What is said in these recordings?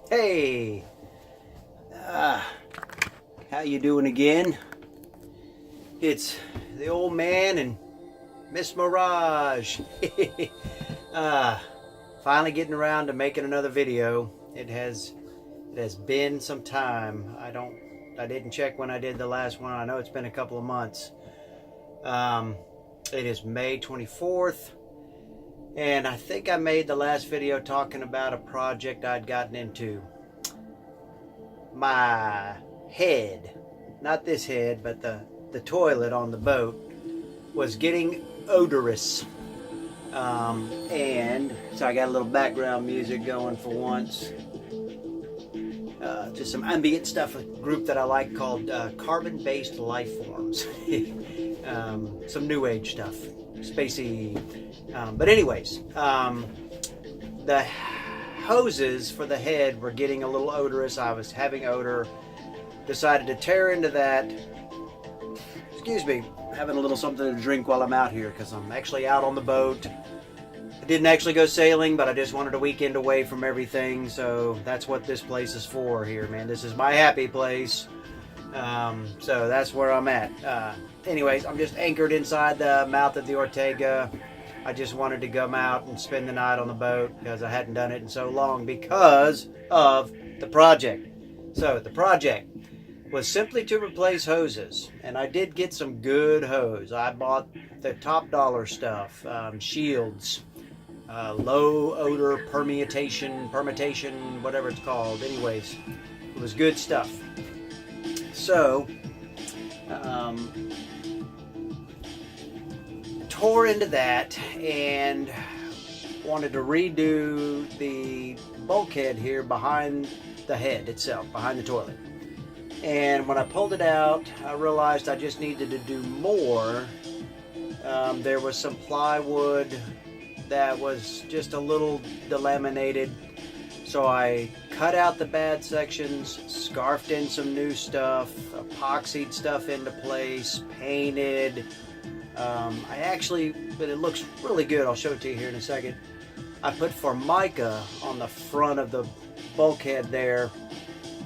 Hey, how you doing again? It's the old man and Miss Mirage. uh, Finally getting around to making another video. It has been some time. I didn't check when I did the last one. I know it's been a couple of months. It is May 24th. And I think I made the last video talking about a project I'd gotten into. My head, not this head, but the toilet on the boat was getting odorous. And so I got a little background music going for once. Just some ambient stuff, a group that I like called Carbon-Based Life Forms. Some new age stuff, spacey. But anyways, the hoses for the head were getting a little odorous. I was having odor. Decided to tear into that. Excuse me, having a little something to drink while I'm out here because I'm actually out on the boat. I didn't actually go sailing, but I just wanted a weekend away from everything, so that's what this place is for here, man. This is my happy place. So that's where I'm at. Anyways, I'm just anchored inside the mouth of the Ortega. I just wanted to come out and spend the night on the boat because I hadn't done it in so long because of the project. So the project was simply to replace hoses, and I did get some good hose. I bought the top dollar stuff, Shields, low odor permutation, whatever it's called. Anyways, it was good stuff. So, tore into that and wanted to redo the bulkhead here behind the head itself, behind the toilet. And when I pulled it out, I realized I just needed to do more. There was some plywood that was just a little delaminated. So I cut out the bad sections, scarfed in some new stuff, epoxied stuff into place, painted. But it looks really good. I'll show it to you here in a second. I put Formica on the front of the bulkhead there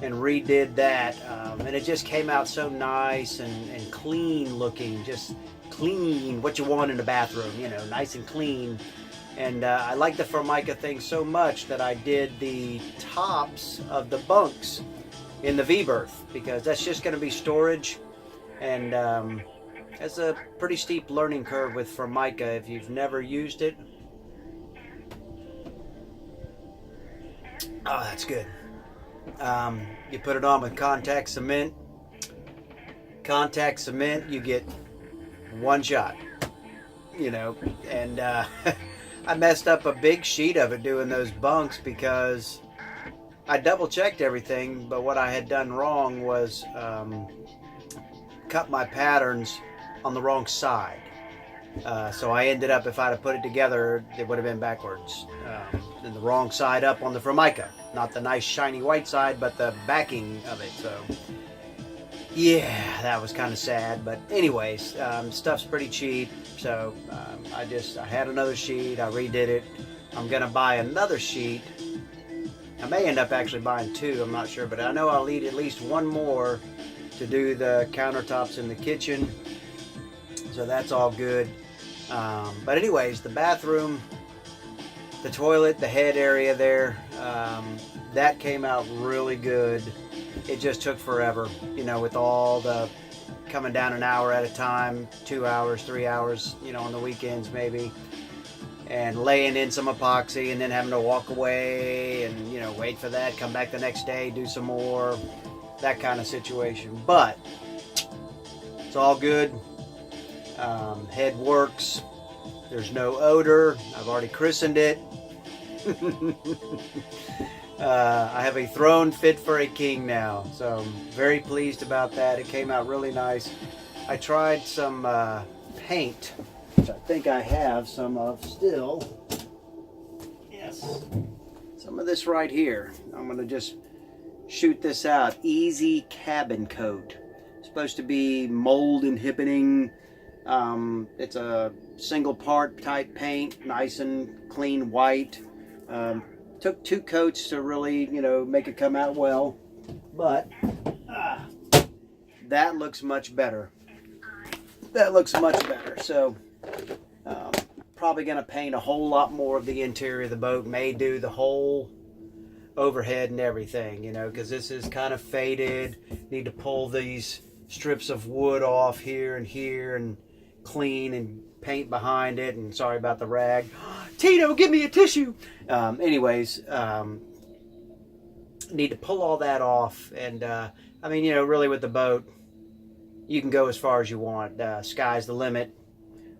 and redid that. And it just came out so nice and clean looking. Just clean, what you want in the bathroom, you know, nice and clean. And I like the Formica thing so much that I did the tops of the bunks in the V-berth because that's just going to be storage. And it's a pretty steep learning curve with Formica if you've never used it. Oh, that's good. You put it on with contact cement. Contact cement, you get one shot, you know. And I messed up a big sheet of it doing those bunks because I double checked everything, but what I had done wrong was cut my patterns on the wrong side. So I ended up, if I'd have put it together, it would have been backwards. And the wrong side up on the Formica. Not the nice shiny white side, but the backing of it. So yeah, that was kind of sad. But anyways, stuff's pretty cheap. So I had another sheet. I redid it. I'm going to buy another sheet. I may end up actually buying two. I'm not sure. But I know I'll need at least one more to do the countertops in the kitchen. So that's all good. But anyways, the bathroom, the toilet, the head area there, that came out really good. It just took forever, you know, with all the coming down an hour at a time, 2 hours, 3 hours, you know, on the weekends maybe, and laying in some epoxy and then having to walk away and, you know, wait for that, come back the next day, do some more, that kind of situation. But it's all good. Head works. There's no odor. I've already christened it. I have a throne fit for a king now, so I'm very pleased about that. It came out really nice. I tried some paint, which I think I have some of still. Yes, some of this right here. I'm going to just shoot this out. Easy Cabin Coat. It's supposed to be mold inhibiting. It's a single part type paint, nice and clean white. Took 2 coats to really, make it come out well, but that looks much better. That looks much better. So probably going to paint a whole lot more of the interior of the boat. May do the whole overhead and everything, because this is kind of faded. Need to pull these strips of wood off here and clean and paint behind it. And sorry about the rag. Tito, give me a tissue. Anyways, need to pull all that off. And really with the boat, you can go as far as you want. Sky's the limit,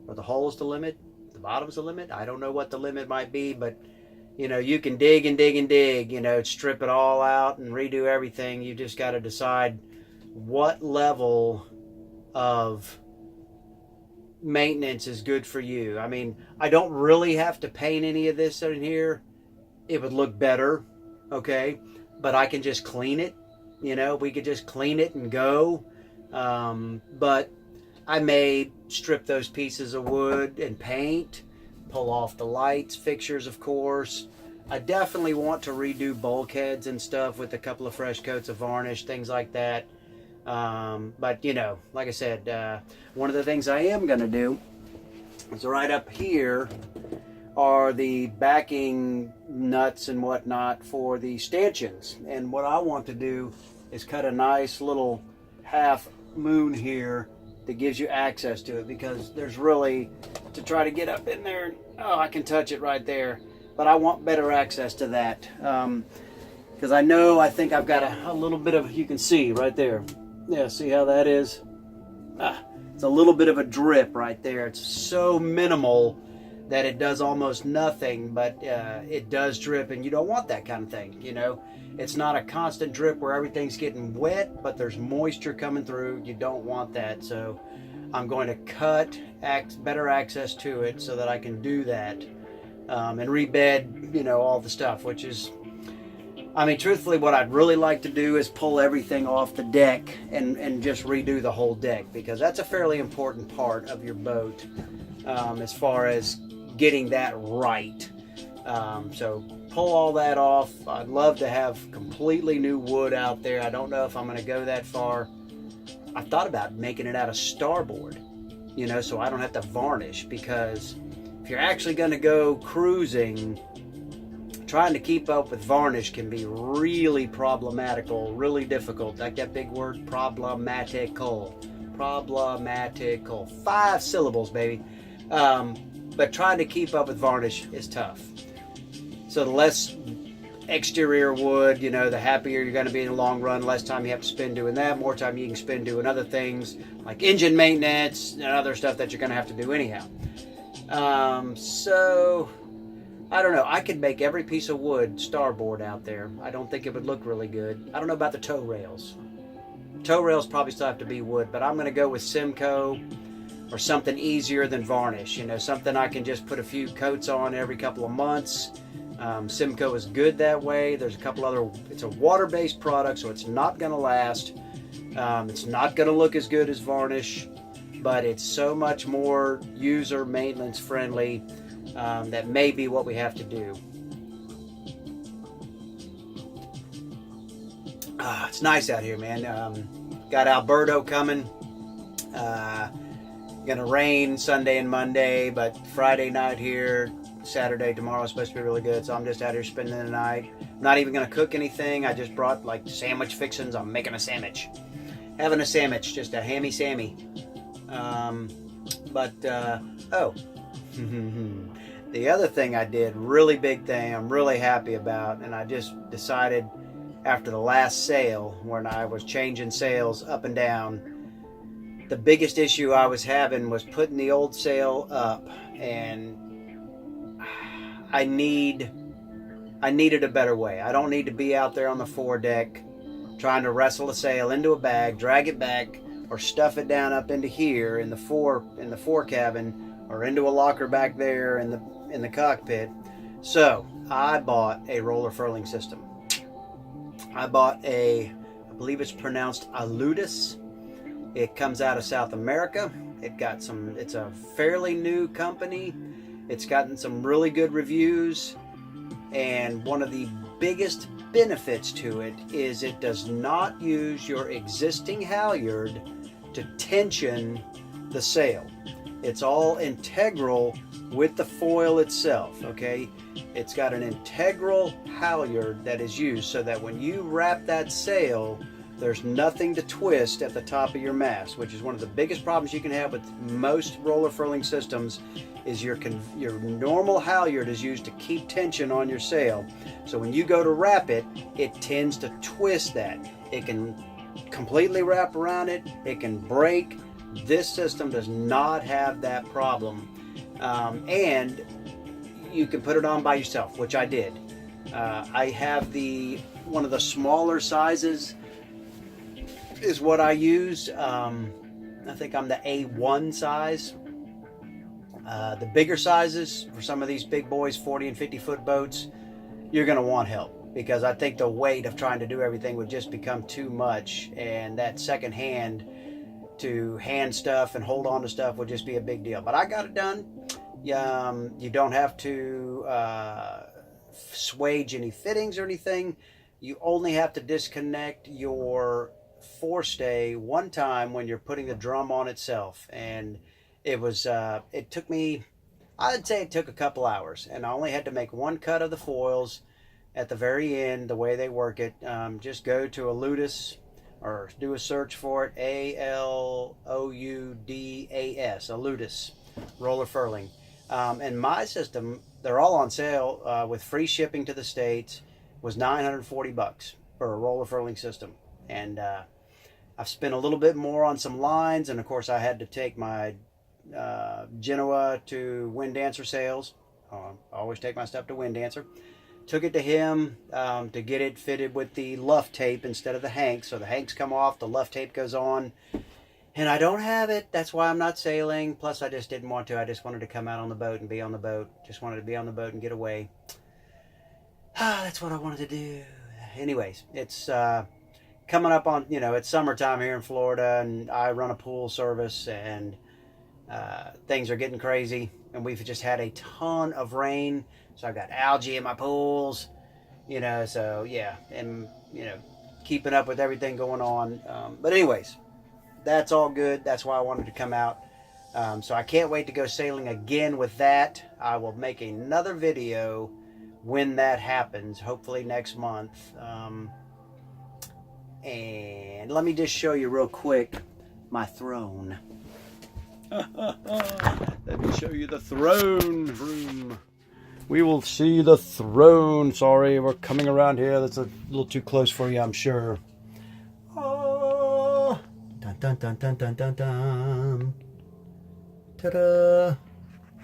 or the hull's the limit, the bottom's the limit. I don't know what the limit might be, but you can dig and dig and dig, strip it all out and redo everything. You just got to decide what level of maintenance is good for you. I mean, I don't really have to paint any of this in here. It would look better, okay? But I can just clean it, we could just clean it and go. But I may strip those pieces of wood and paint, pull off the lights, fixtures, of course. I definitely want to redo bulkheads and stuff with a couple of fresh coats of varnish, things like that. But like I said, one of the things I am going to do is right up here are the backing nuts and whatnot for the stanchions. And what I want to do is cut a nice little half moon here that gives you access to it, because there's really, to try to get up in there, I can touch it right there, but I want better access to that, because I think I've got a little bit of, you can see right there, yeah, see how that is? It's a little bit of a drip right there. It's so minimal that it does almost nothing, but it does drip, and you don't want that kind of thing, It's not a constant drip where everything's getting wet, but there's moisture coming through. You don't want that, so I'm going to cut better access to it so that I can do that, and rebed, all the stuff, which is, truthfully, what I'd really like to do is pull everything off the deck and just redo the whole deck, because that's a fairly important part of your boat, as far as getting that right. So pull all that off. I'd love to have completely new wood out there. I don't know if I'm going to go that far. I thought about making it out of starboard, so I don't have to varnish, because if you're actually going to go cruising, trying to keep up with varnish can be really problematical, really difficult. Like that big word, problematical. 5 syllables, baby. But trying to keep up with varnish is tough. So the less exterior wood, the happier you're going to be in the long run. Less time you have to spend doing that. More time you can spend doing other things like engine maintenance and other stuff that you're going to have to do anyhow. So I don't know. I could make every piece of wood starboard out there. I don't think it would look really good. I don't know about the tow rails. Tow rails probably still have to be wood, but I'm going to go with Simcoe or something easier than varnish. Something I can just put a few coats on every couple of months. Simcoe is good that way. There's a couple other, it's a water-based product, so it's not going to last. It's not going to look as good as varnish, but it's so much more user maintenance friendly. That may be what we have to do. It's nice out here, man. Got Alberto coming. Gonna rain Sunday and Monday, but Friday night here, Saturday, tomorrow is supposed to be really good, so I'm just out here spending the night. I'm not even gonna cook anything. I just brought like sandwich fixings. I'm making a sandwich. Having a sandwich, just a hammy sammy. The other thing I did, really big thing, I'm really happy about, and I just decided after the last sail, when I was changing sails up and down, the biggest issue I was having was putting the old sail up, and I needed a better way. I don't need to be out there on the foredeck trying to wrestle a sail into a bag, drag it back, or stuff it down up into here in the fore cabin, or into a locker back there in the cockpit. So I bought a roller furling system. I bought I believe it's pronounced Aludis. It comes out of South America. It's a fairly new company. It's gotten some really good reviews. And one of the biggest benefits to it is it does not use your existing halyard to tension the sail. It's all integral with the foil itself, okay? It's got an integral halyard that is used so that when you wrap that sail, there's nothing to twist at the top of your mast, which is one of the biggest problems you can have with most roller furling systems. Is your normal halyard is used to keep tension on your sail. So when you go to wrap it, it tends to twist that. It can completely wrap around it. It can break. This system does not have that problem. And you can put it on by yourself, which I did. I have one of the smaller sizes is what I use. I think I'm the A1 size. The bigger sizes for some of these big boys, 40 and 50 foot boats, you're going to want help, because I think the weight of trying to do everything would just become too much, and that second hand to hand stuff and hold on to stuff would just be a big deal. But I got it done. You don't have to swage any fittings or anything. You only have to disconnect your forestay one time when you're putting the drum on itself, and it took me, I'd say it took a couple hours, and I only had to make one cut of the foils at the very end. The way they work it, just go to Aludas or do a search for it, Aloudas, Aludas roller furling. And my system, they're all on sale with free shipping to the States, was $940 for a roller furling system. And I've spent a little bit more on some lines, and of course I had to take my Genoa to Wind Dancer sales. I always take my stuff to Wind Dancer. Took it to him to get it fitted with the luff tape instead of the hanks. So the hanks come off, the luff tape goes on. And I don't have it. That's why I'm not sailing. Plus, I just didn't want to. I just wanted to come out on the boat and be on the boat. Just wanted to be on the boat and get away. That's what I wanted to do. Anyways, it's coming up on, it's summertime here in Florida, and I run a pool service, and things are getting crazy. And we've just had a ton of rain. So I've got algae in my pools, so yeah. And, keeping up with everything going on. But anyways, that's all good. That's why I wanted to come out. So I can't wait to go sailing again with that. I will make another video when that happens, hopefully next month. And let me just show you real quick my throne. Let me show you the throne room. We will see the throne. Sorry, we're coming around here. That's a little too close for you, I'm sure. Oh. Dun, dun, dun, dun, dun, dun, dun. Ta-da.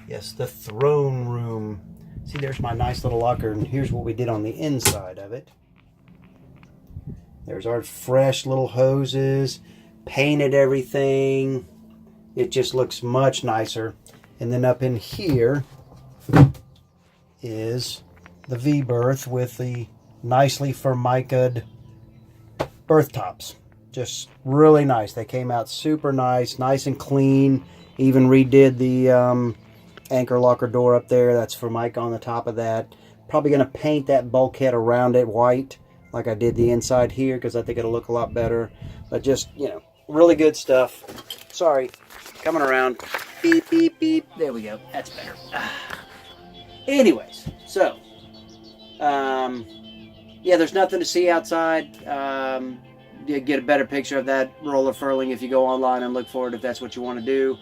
Yes, the throne room. See, there's my nice little locker, and here's what we did on the inside of it. There's our fresh little hoses, painted everything. It just looks much nicer. And then up in here is the V-berth with the nicely formica'd berth tops. Just really nice. They came out super nice and clean. Even redid the anchor locker door up there. That's Formica on the top of that. Probably going to paint that bulkhead around it white like I did the inside here, because I think it'll look a lot better. But just, really good stuff. Sorry, coming around. Beep, beep, beep. There we go. That's better. Anyways, so, yeah, there's nothing to see outside. You get a better picture of that roller furling if you go online and look for it, if that's what you want to do.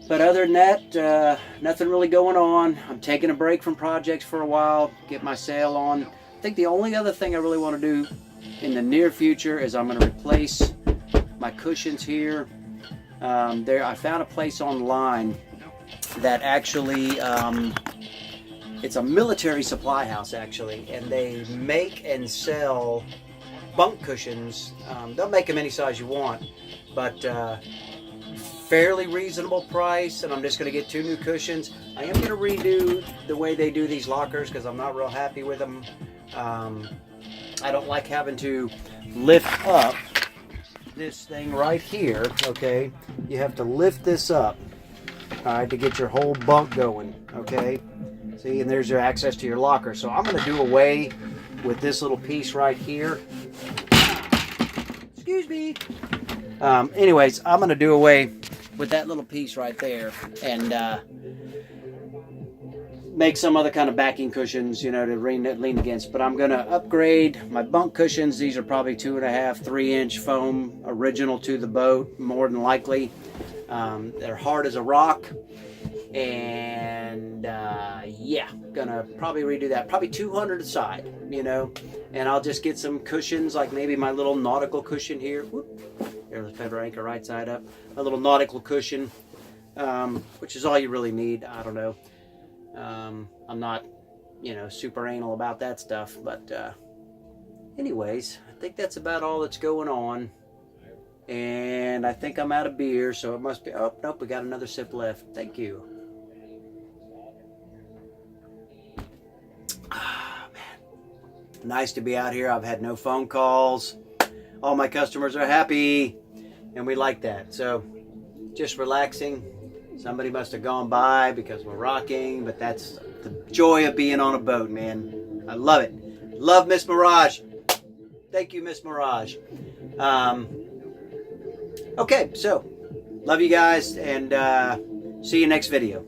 But other than that, nothing really going on. I'm taking a break from projects for a while, get my sail on. I think the only other thing I really want to do in the near future is I'm going to replace my cushions here. I found a place online that actually, it's a military supply house actually, and they make and sell bunk cushions. They'll make them any size you want, but fairly reasonable price. And I'm just going to get 2 new cushions. I am going to redo the way they do these lockers because I'm not real happy with them. I don't like having to lift up this thing right here. Okay, you have to lift this up, all right, to get your whole bunk going. Okay, See, and there's your access to your locker. So I'm going to do away with this little piece right here. Excuse me. Anyways, I'm going to do away with that little piece right there and make some other kind of backing cushions, you know, to lean against. But I'm going to upgrade my bunk cushions. These are probably 2.5, 3-inch foam, original to the boat, more than likely. They're hard as a rock. And yeah, gonna probably redo that. Probably 200 a side, you know. And I'll just get some cushions, like maybe my little nautical cushion here. Whoop. There's the feather anchor right side up. A little nautical cushion, which is all you really need. I don't know. I'm not, you know, super anal about that stuff, but anyways, I think that's about all that's going on. And I think I'm out of beer, so it must be. Oh nope, we got another sip left. Thank you. Ah, man, nice to be out here. I've had no phone calls. All my customers are happy, and we like that. So just relaxing. Somebody must have gone by because we're rocking, but that's the joy of being on a boat, man. I love it. Love Miss Mirage. Thank you, Miss Mirage. Okay, so love you guys, and see you next video.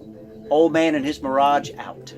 Old Man and his Mirage out.